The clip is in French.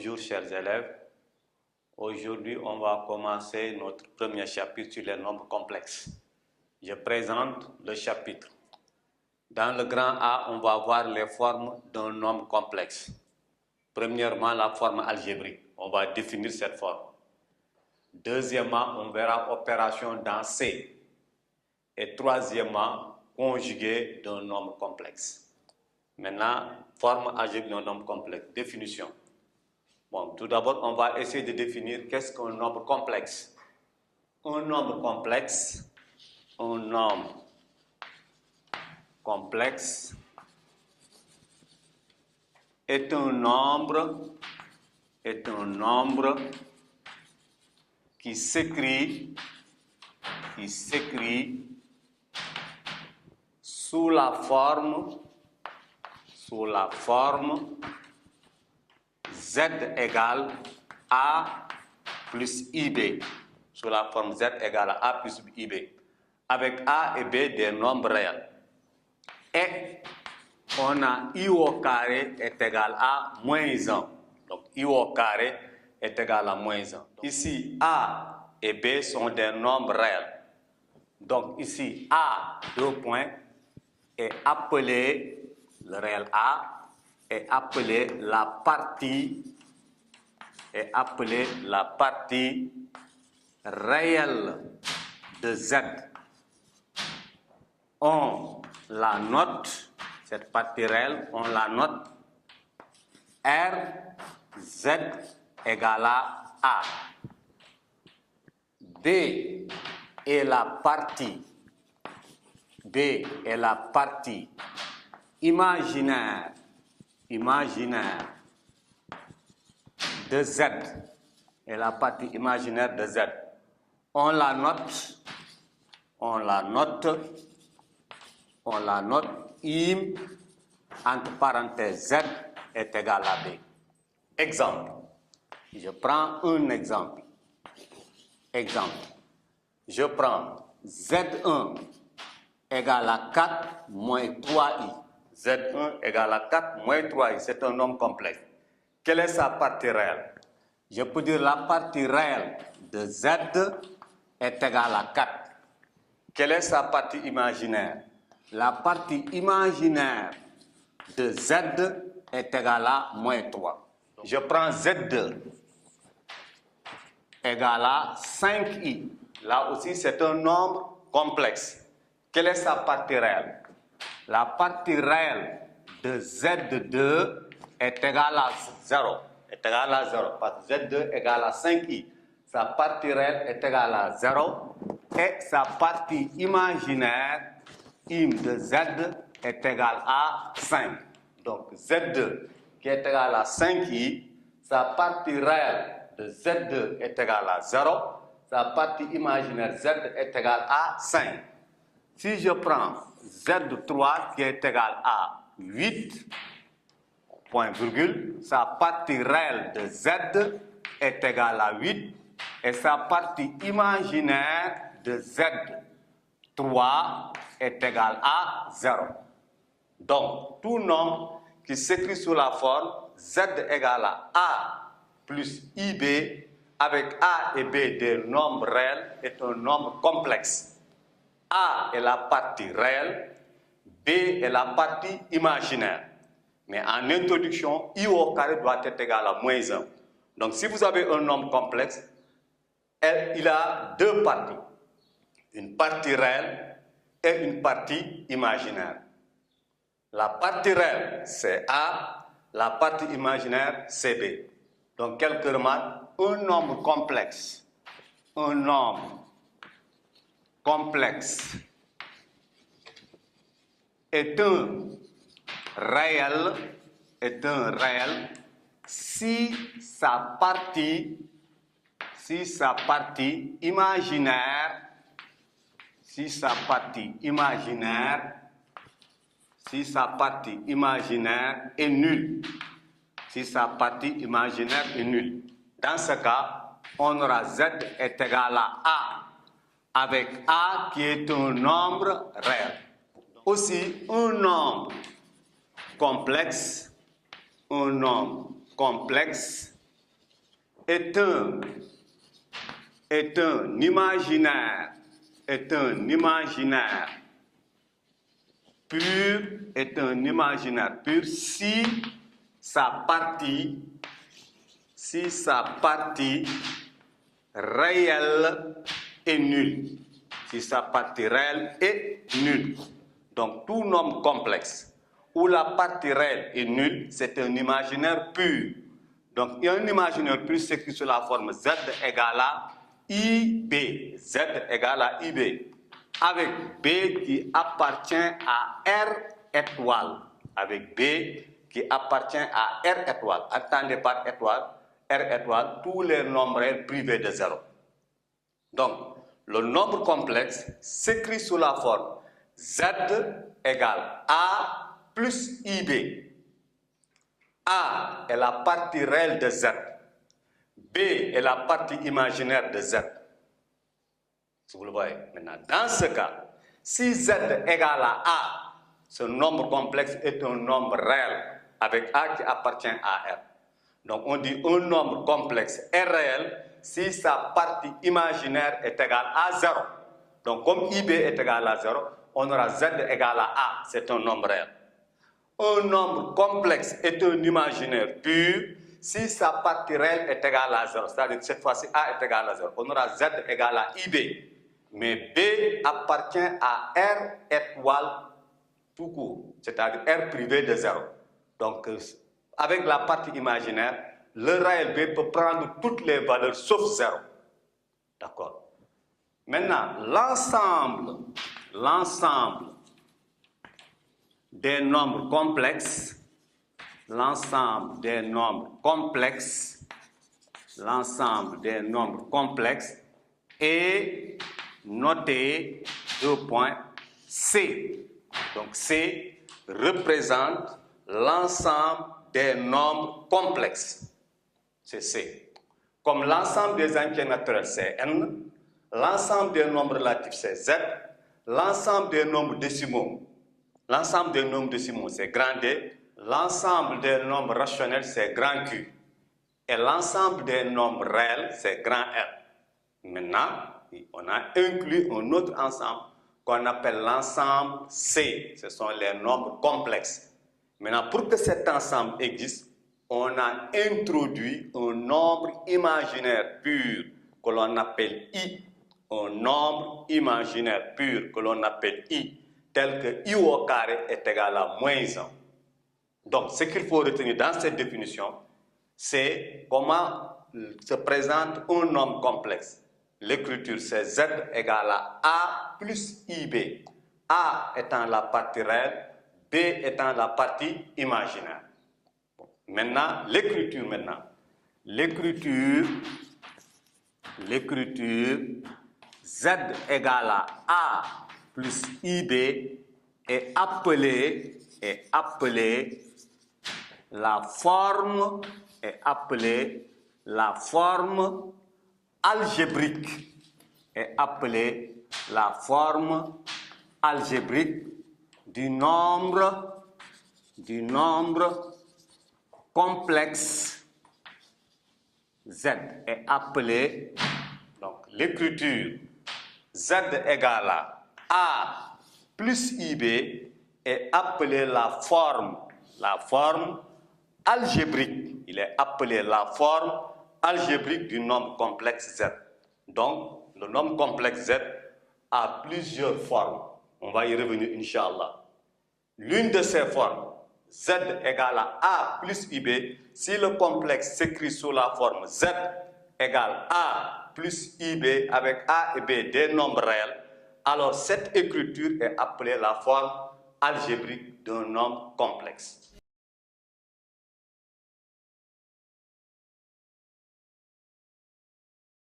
Bonjour chers élèves. Aujourd'hui, on va commencer notre premier chapitre sur les nombres complexes. Je présente le chapitre. Dans le grand A, on va voir les formes d'un nombre complexe. Premièrement, la forme algébrique. On va définir cette forme. Deuxièmement, on verra opération dans C. Et troisièmement, conjugué d'un nombre complexe. Maintenant, forme algébrique d'un nombre complexe. Définition. Bon, tout d'abord, on va essayer de définir qu'est-ce qu'un nombre complexe. Un nombre complexe est un nombre qui s'écrit sous la forme Z égale A plus IB. Sous la forme Z égale A plus IB. Avec A et B des nombres réels. Et on a I au carré est égal à moins 1. Donc I au carré est égal à moins 1. Ici, A et B sont des nombres réels. Donc ici, A, 2 points, est appelé, le réel A, est appelé la partie réelle de Z. On la note, cette partie réelle, on la note RZ égale à A. B est la partie imaginaire de Z. Et la partie imaginaire de Z. On la note im entre parenthèses Z est égal à B. Exemple. Je prends un exemple. Je prends Z1 égale à 4 moins 3i. Z1 égale à 4 moins 3i. C'est un nombre complexe. Quelle est sa partie réelle? Je peux dire la partie réelle de Z est égale à 4. Quelle est sa partie imaginaire? La partie imaginaire de Z est égale à moins 3. Je prends Z2 égale à 5i. Là aussi, c'est un nombre complexe. Quelle est sa partie réelle? La partie réelle de Z2 est égale à 0. Parce que Z2 égale à 5i. Sa partie réelle est égale à 0. Et sa partie imaginaire, im de Z, est égale à 5. Donc Z2 qui est égal à 5i, sa partie réelle de Z2 est égale à 0. Sa partie imaginaire Z est égale à 5. Si je prends Z3 qui est égal à 8, point virgule, sa partie réelle de Z est égale à 8 et sa partie imaginaire de Z3 est égale à 0. Donc, tout nombre qui s'écrit sous la forme Z égale à A plus IB avec A et B des nombres réels est un nombre complexe. A est la partie réelle, B est la partie imaginaire. Mais en introduction, I au carré doit être égal à moins 1. Donc si vous avez un nombre complexe, il a deux parties. Une partie réelle et une partie imaginaire. La partie réelle, c'est A, la partie imaginaire, c'est B. Donc quelques remarques, un nombre complexe est un réel si sa partie imaginaire est nulle. Dans ce cas, on aura Z est égal à A avec A qui est un nombre réel. Aussi, un nombre complexe est un imaginaire, pur, si sa partie réelle est nulle. Si sa partie réelle est nulle. Donc tout nombre complexe où la partie réelle est nulle, c'est un imaginaire pur. Donc un imaginaire pur s'écrit sous la forme Z égale à IB. Z égale à IB. Avec B qui appartient à R étoile. Avec B qui appartient à R étoile. Attendez par étoile, R étoile, tous les nombres réels privés de 0. Donc, le nombre complexe s'écrit sous la forme Z égale A plus IB. A est la partie réelle de Z. B est la partie imaginaire de Z. Si vous le voyez. Maintenant, dans ce cas, si Z égale à A, ce nombre complexe est un nombre réel avec A qui appartient à R. Donc, on dit un nombre complexe est réel si sa partie imaginaire est égale à 0. Donc, comme IB est égal à 0, on aura Z égale à A, c'est un nombre réel. Un nombre complexe est un imaginaire pur si sa partie réelle est égale à 0. C'est-à-dire que cette fois-ci, A est égal à 0. On aura Z égale à IB. Mais B appartient à R étoile tout court, c'est-à-dire R privé de 0. Donc, avec la partie imaginaire, le réel B peut prendre toutes les valeurs sauf 0. D'accord. Maintenant, l'ensemble des nombres complexes, est noté C. Donc C représente l'ensemble des nombres complexes. C'est C. Comme l'ensemble des entiers naturels, c'est N, l'ensemble des nombres relatifs, c'est Z, l'ensemble des nombres décimaux, c'est grand D, l'ensemble des nombres rationnels, c'est grand Q, et l'ensemble des nombres réels, c'est grand R. Maintenant, on a inclus un autre ensemble qu'on appelle l'ensemble C. Ce sont les nombres complexes. Maintenant, pour que cet ensemble existe, on a introduit un nombre imaginaire pur que l'on appelle I. Un nombre imaginaire pur que l'on appelle I, tel que I au carré est égal à moins 1. Donc, ce qu'il faut retenir dans cette définition, c'est comment se présente un nombre complexe. L'écriture, c'est Z égale à A plus IB. A étant la partie réelle, B étant la partie imaginaire. Bon. Maintenant, l'écriture Z égale à A plus IB est appelée la forme algébrique du nombre complexe. Z est appelé, donc l'écriture Z égale à A plus IB est appelée la forme algébrique. Il est appelé la forme algébrique du nombre complexe Z. Donc, le nombre complexe Z a plusieurs formes. On va y revenir, Inch'Allah. L'une de ces formes, Z égale à A plus IB, si le complexe s'écrit sous la forme Z égale A plus IB avec A et B des nombres réels, alors cette écriture est appelée la forme algébrique d'un nombre complexe.